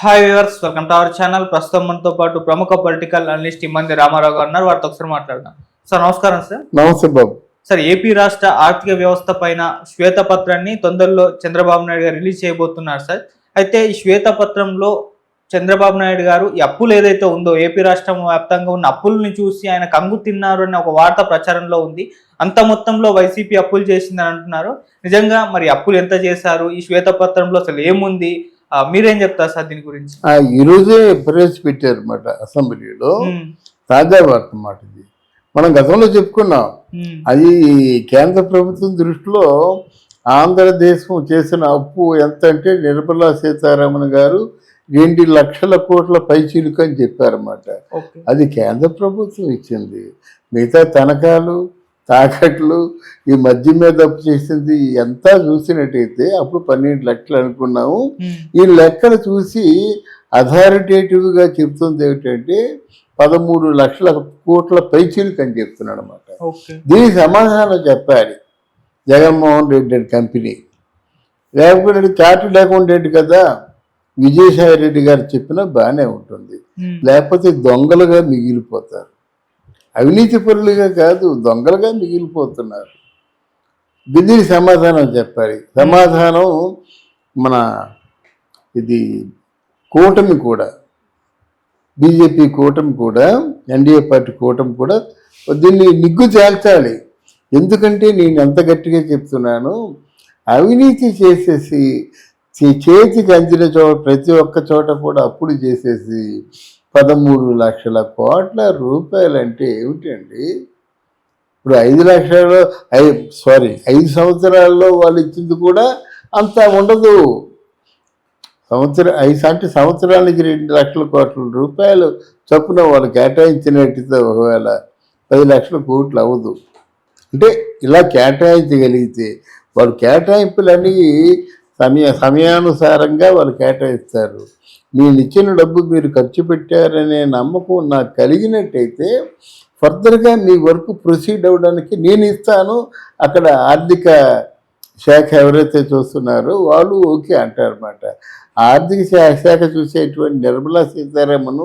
Hi viewers, welcome to our channel. ప్రస్తుతం మనతో పాటు ప్రముఖ పొలిటికల్ అనలిస్ట్ ఇమ్మంది రామారావు గారు ఉన్నారు. వారితో ఒకసారి మాట్లాడదాం. సార్ నమస్కారం. సార్ నమస్తే బాబు. సార్, ఏపీ రాష్ట్ర ఆర్థిక వ్యవస్థ పైన శ్వేతపత్రాన్ని తొందరలో చంద్రబాబు నాయుడు గారు రిలీజ్ చేయబోతున్నారు. సార్, అయితే ఈ శ్వేతపత్రంలో చంద్రబాబు నాయుడు గారు ఈ అప్పులు ఏదైతే ఉందో ఏపీ రాష్ట్రం వ్యాప్తంగా ఉన్న అప్పుల్ని చూసి ఆయన కంగు తిన్నారు అనే ఒక వార్త ప్రచారంలో ఉంది. అంత మొత్తంలో వైసీపీ అప్పులు చేసిందని అంటున్నారు. నిజంగా మరి అప్పులు ఎంత చేశారు, ఈ శ్వేతపత్రంలో అసలు ఏముంది, మీరేం చెప్తారు సార్ దీని గురించి? ఈరోజే ప్రవేశపెట్టారు అన్నమాట అసెంబ్లీలో. తాజా వార్త అన్నమాట ఇది. మనం గతంలో చెప్పుకున్నాం. అది కేంద్ర ప్రభుత్వం దృష్టిలో ఆంధ్రదేశం చేసిన అప్పు ఎంత అంటే నిర్మలా సీతారామన్ గారు 2 లక్షల కోట్ల పైచిలుకు అని చెప్పారన్నమాట. అది కేంద్ర ప్రభుత్వం ఇచ్చింది. మిగతా తనఖాలు, తాకట్లు, ఈ మధ్య మీద అప్పు చేసింది ఎంత చూసినట్టయితే అప్పుడు 12 లక్షలు అనుకున్నాము. ఈ లెక్కలు చూసి అథారిటేటివ్గా చెప్తుంది ఏమిటంటే 13 లక్షల కోట్ల పైచిలుకు అని చెప్తున్నాడు అనమాట. దీనికి సమాధానం చెప్పాలి జగన్మోహన్ రెడ్డి కంపెనీ. లేకపోతే చార్టెడ్ అకౌంటెంట్ కదా విజయసాయి రెడ్డి గారు చెప్పినా బాగానే ఉంటుంది. లేకపోతే దొంగలుగా మిగిలిపోతారు. అవినీతి పరులుగా కాదు, దొంగలుగా మిగిలిపోతున్నారు. దీనికి సమాధానం చెప్పాలి. సమాధానం మన ఇది కూటమి కూడా, బీజేపీ కూటమి కూడా, ఎన్డీఏ పార్టీ కూటమి కూడా దీన్ని నిగ్గు తేల్చాలి. ఎందుకంటే నేను ఎంత గట్టిగా చెప్తున్నాను, అవినీతి చేసేసి చేతికి అందిన చోట ప్రతి ఒక్క చోట కూడా అప్పులు చేసేసి 13 లక్షల కోట్ల రూపాయలంటే ఏమిటండి? ఇప్పుడు 5 లక్షలు 5 సంవత్సరాల్లో వాళ్ళు ఇచ్చింది కూడా అంత ఉండదు. సంవత్సరానికి 2 లక్షల కోట్ల రూపాయలు చొప్పున వాళ్ళు కేటాయించినట్టయితే ఒకవేళ 10 లక్షల కోట్లు అవ్వదు. అంటే ఇలా కేటాయించగలిగితే వాళ్ళు కేటాయింపులన్నీ సమయానుసారంగా వాళ్ళు కేటాయిస్తారు. నేను ఇచ్చిన డబ్బు మీరు ఖర్చు పెట్టారనే నమ్మకం నాకు కలిగినట్టయితే ఫర్దర్గా మీ వర్క్ ప్రొసీడ్ అవ్వడానికి నేను ఇస్తాను. అక్కడ ఆర్థిక శాఖ ఎవరైతే చూస్తున్నారో వాళ్ళు ఓకే అంటారన్నమాట. ఆర్థిక శాఖ చూసేటువంటి నిర్మలా సీతారామన్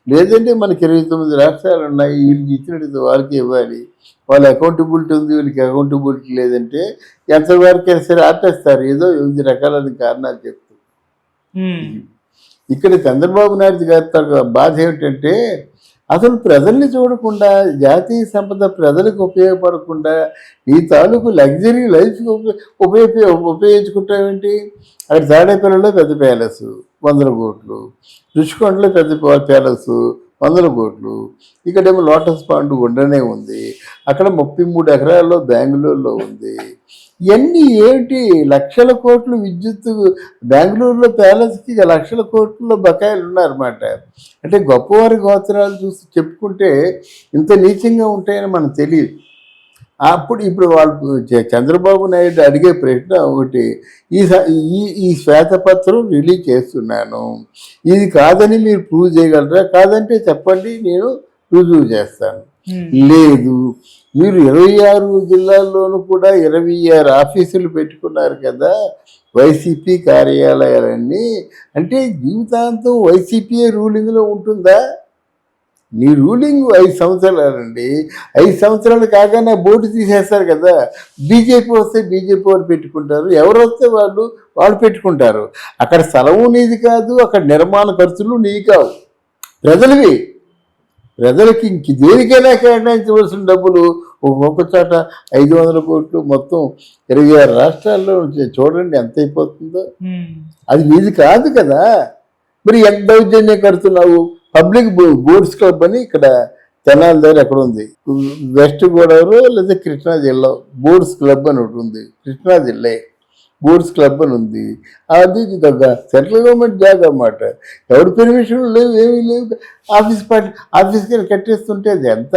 లేదంటే మనకి 29 రాష్ట్రాలు ఉన్నాయి, వీళ్ళకి ఇచ్చినట్టు వాళ్ళకి ఇవ్వాలి. వాళ్ళ అకౌంటబిలిటీ ఉంది, వీళ్ళకి అకౌంటబిలిటీ లేదంటే ఎంతవరకైనా సరే ఆపేస్తారు. ఏదో 8 రకాలైన కారణాలు చెప్తూ. ఇక్కడ చంద్రబాబు నాయుడు గారి బాధ ఏమిటంటే అసలు ప్రజల్ని చూడకుండా, జాతీయ సంపద ప్రజలకు ఉపయోగపడకుండా ఈ తాలూకు లగ్జరీ లైఫ్కి ఉపయోగించుకుంటామేంటి? అక్కడ తాడేపల్లిలో పెద్ద ప్యాలెస్ 100 కోట్లు, రుషికొండలో పెద్ద ప్యాలెస్ 100 కోట్లు, ఇక్కడేమో లోటస్ పాండ్ ఉండనే ఉంది, అక్కడ 33 ఎకరాల్లో బెంగళూరులో ఉంది. ఇవన్నీ ఏమిటి? లక్షల కోట్లు విద్యుత్, బెంగళూరులో ప్యాలెస్కి లక్షల కోట్లలో బకాయిలు ఉన్నారన్నమాట. అంటే గొప్పవారి గోత్రాలు చూసి చెప్పుకుంటే ఇంత నీచంగా ఉంటాయని మనకు తెలియదు. ఇప్పుడు వాళ్ళు చంద్రబాబు నాయుడు అడిగే ప్రశ్న ఒకటి, ఈ శ్వేతపత్రం రిలీజ్ చేస్తున్నాను, ఇది కాదని మీరు ప్రూవ్ చేయగలరా? కాదంటే చెప్పండి, నేను రుజువు చేస్తాను. లేదు, మీరు 26 జిల్లాల్లోనూ కూడా 26 ఆఫీసులు పెట్టుకున్నారు కదా వైసీపీ కార్యాలయాలన్నీ. అంటే జీవితాంతం వైసీపీ రూలింగ్లో ఉంటుందా? నీ రూలింగ్ 5 సంవత్సరాలండి. 5 సంవత్సరాలు కాగానే బోర్డు తీసేస్తారు కదా. బీజేపీ వస్తే బీజేపీ వాళ్ళు పెట్టుకుంటారు, ఎవరు వస్తే వాళ్ళు పెట్టుకుంటారు. అక్కడ స్థలము నీది కాదు, అక్కడ నిర్మాణ ఖర్చులు నీవి కావు, ప్రజలవి. ప్రజలకి ఇంక దేనికైనా కేటాయించవలసిన డబ్బులు ఒక్కొక్క చోట 500 కోట్లు, మొత్తం 26 రాష్ట్రాల్లో చూడండి ఎంత అయిపోతుందో. అది నీది కాదు కదా. మరి ఎంత దౌర్జన్యం కడుతున్నావు? పబ్లిక్ బోర్డ్స్ క్లబ్ అని ఇక్కడ తెనాలి దగ్గర ఎక్కడ ఉంది, వెస్ట్ గోదావరి లేదా కృష్ణా జిల్లా బోర్డ్స్ క్లబ్ అని ఒకటి ఉంది. కృష్ణా జిల్లా బోర్డ్స్ క్లబ్ అని ఉంది. అది సెంట్రల్ గవర్నమెంట్ జాగ్ అన్నమాట. ఎవరి పెర్మిషన్ లేవు, ఏమీ లేవు. ఆఫీస్కి కట్టేస్తుంటే అది ఎంత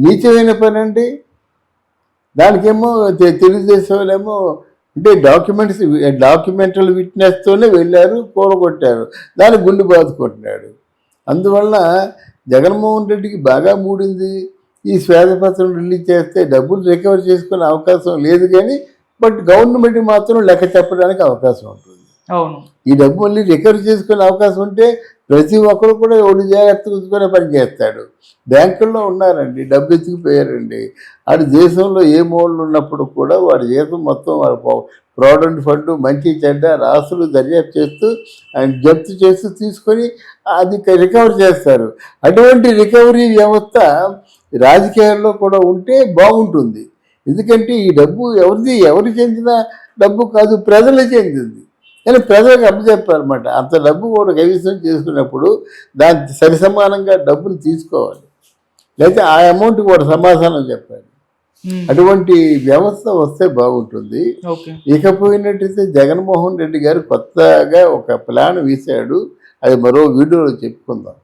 నీచమైన పని అండి. దానికేమో తెలుగుదేశం వాళ్ళేమో అంటే డాక్యుమెంటల్ విట్నెస్తోనే వెళ్ళారు, కూలగొట్టారు, దాన్ని గుండె బాదుకుంటున్నాడు. అందువల్ల జగన్మోహన్ రెడ్డికి బాగా మూడింది. ఈ శ్వేతపత్రం రిలీజ్ చేస్తే డబ్బులు రికవర్ చేసుకునే అవకాశం లేదు, కానీ బట్ గవర్నమెంట్ మాత్రం లెక్క చెప్పడానికి అవకాశం ఉంటుంది. అవును. ఈ డబ్బు మళ్ళీ రికవర్ చేసుకునే అవకాశం ఉంటే ప్రతి ఒక్కరు కూడా ఒడి జాగ్రత్త చూసుకునే పని చేస్తాడు. బ్యాంకుల్లో ఉన్నారండి, డబ్బు ఎత్తుకుపోయారండి. ఆడు దేశంలో ఏ మూలలు ఉన్నప్పుడు కూడా వాడి జీతం మొత్తం వాడు ప్రావిడెంట్ ఫండ్ మంచి చెడ్డ రాసులు దర్యాప్తు చేస్తూ ఆయన జప్తు చేస్తూ తీసుకొని అది రికవర్ చేస్తారు. అటువంటి రికవరీ వ్యవస్థ రాజకీయాల్లో కూడా ఉంటే బాగుంటుంది. ఎందుకంటే ఈ డబ్బు ఎవరికి చెందిన డబ్బు కాదు, ప్రజలకు చెందింది. కానీ ప్రజలకు అప్పచెప్పారన్నమాట. అంత డబ్బు కూడా కైవసం చేసుకున్నప్పుడు దానికి సరిసమానంగా డబ్బులు తీసుకోవాలి, లేకపోతే ఆ అమౌంట్ కూడా సమాధానం చెప్పాలి. అటువంటి వ్యవస్థ వస్తే బాగుంటుంది. ఇకపోయినట్టయితే జగన్మోహన్ రెడ్డి గారు కొత్తగా ఒక ప్లాన్ వేశాడు, అది మరో వీడియోలో చెప్పుకుందాం.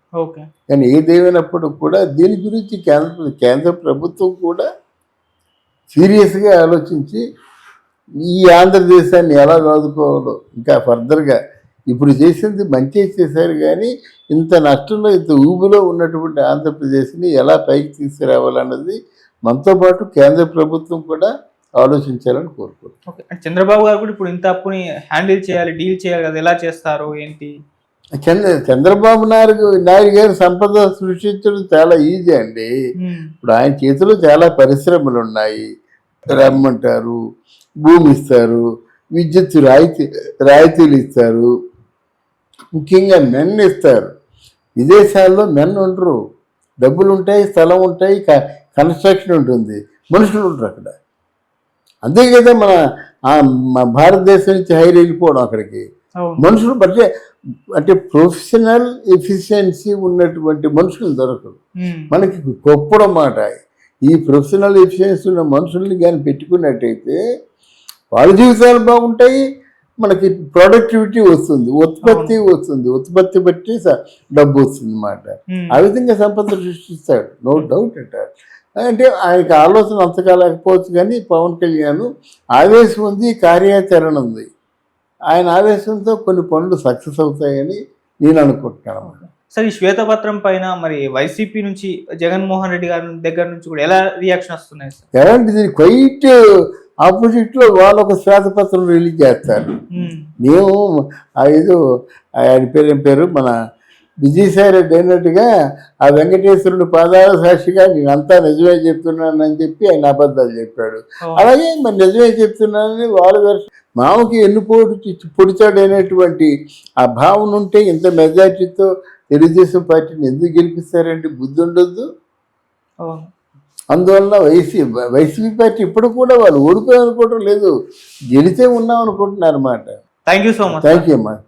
కానీ ఏదేమైనప్పుడు కూడా దీని గురించి కేంద్ర ప్రభుత్వం కూడా సీరియస్గా ఆలోచించి ఈ ఆంధ్రదేశాన్ని ఎలా ఆదుకోవాలో ఇంకా ఫర్దర్గా ఇప్పుడు చేసింది మంచి చేశారు, కానీ ఇంత నష్టంలో ఇంత ఊబిలో ఉన్నటువంటి ఆంధ్రప్రదేశ్ని ఎలా పైకి తీసుకురావాలన్నది మనతో పాటు కేంద్ర ప్రభుత్వం కూడా ఆలోచించాలని కోరుకుంటున్నాం. చంద్రబాబు గారు కూడా ఇప్పుడు ఇంత అప్పుని హ్యాండిల్ చేయాలి, డీల్ చేయాలి కదా, ఎలా చేస్తారు ఏంటి? చంద్రబాబు నాయుడు గారు సంపద సృష్టించడం చాలా ఈజీ అండి. ఇప్పుడు ఆయన చేతిలో చాలా పరిశ్రమలు ఉన్నాయి, రమ్మంటారు, భూమి ఇస్తారు, విద్యుత్ రాయితీలు ఇస్తారు, ముఖ్యంగా మెన్ ఇస్తారు. విదేశాల్లో మెన్ ఉండరు, డబ్బులు ఉంటాయి, స్థలం ఉంటాయి, కన్స్ట్రక్షన్ ఉంటుంది, మనుషులు ఉంటారు అక్కడ. అంతే కదా మన భారతదేశం నుంచి హైర్ వెళ్ళిపోవడం అక్కడికి మనుషులు బట్టే, అంటే ప్రొఫెషనల్ ఎఫిషియన్సీ ఉన్నటువంటి మనుషులు దొరకరు మనకి. గొప్పడం మాట. ఈ ప్రొఫెషనల్ ఎఫిషియన్సీ ఉన్న మనుషుల్ని కానీ పెట్టుకున్నట్టయితే వాళ్ళ జీవితాలు బాగుంటాయి, మనకి ప్రొడక్టివిటీ వస్తుంది, ఉత్పత్తి వస్తుంది, ఉత్పత్తి బట్టి డబ్బు వస్తుంది అన్నమాట. ఆ విధంగా సంపద సృష్టిస్తాడు, నో డౌట్ అంటారు. అంటే ఆయనకి ఆలోచన అంతగా లేకపోవచ్చు, కానీ పవన్ కళ్యాణ్ ఆవేశం ఉంది, కార్యాచరణ ఉంది. ఆయన ఆవేశంతో కొన్ని పనులు సక్సెస్ అవుతాయని నేను అనుకుంటున్నాను. సార్, ఈ శ్వేతపత్రం పైన మరి వైసీపీ నుంచి జగన్మోహన్ రెడ్డి గారి దగ్గర నుంచి కూడా ఎలా రియాక్షన్ వస్తున్నాయి సార్? ఎలాంటి దీని క్వైట్ ఆపోజిట్ లో వాళ్ళు ఒక శ్వేతపత్రం రిలీజ్ చేస్తారు. మేము ఏదో ఆయన పేరు మన విజయసాయి రెడ్డి అయినట్టుగా ఆ వెంకటేశ్వరుడు పాదాల సాక్షిగా నేనంతా నిజమే చెప్తున్నానని చెప్పి ఆయన అబద్ధాలు చెప్పాడు. అలాగే మరి నిజమే చెప్తున్నానని వాళ్ళ మామకి పొడిచాడు అనేటువంటి ఆ భావన ఉంటే ఇంత మెజార్టీతో తెలుగుదేశం పార్టీని ఎందుకు గెలిపిస్తారండి? బుద్ధి ఉండొద్దు. అందువల్ల వైసీపీ పార్టీ ఇప్పుడు కూడా వాళ్ళు ఓడిపోయామనుకోవటం లేదు, గెలిచే ఉన్నాం అనుకుంటున్నారు అన్నమాట. Thank you so much. Thank you అమ్మా.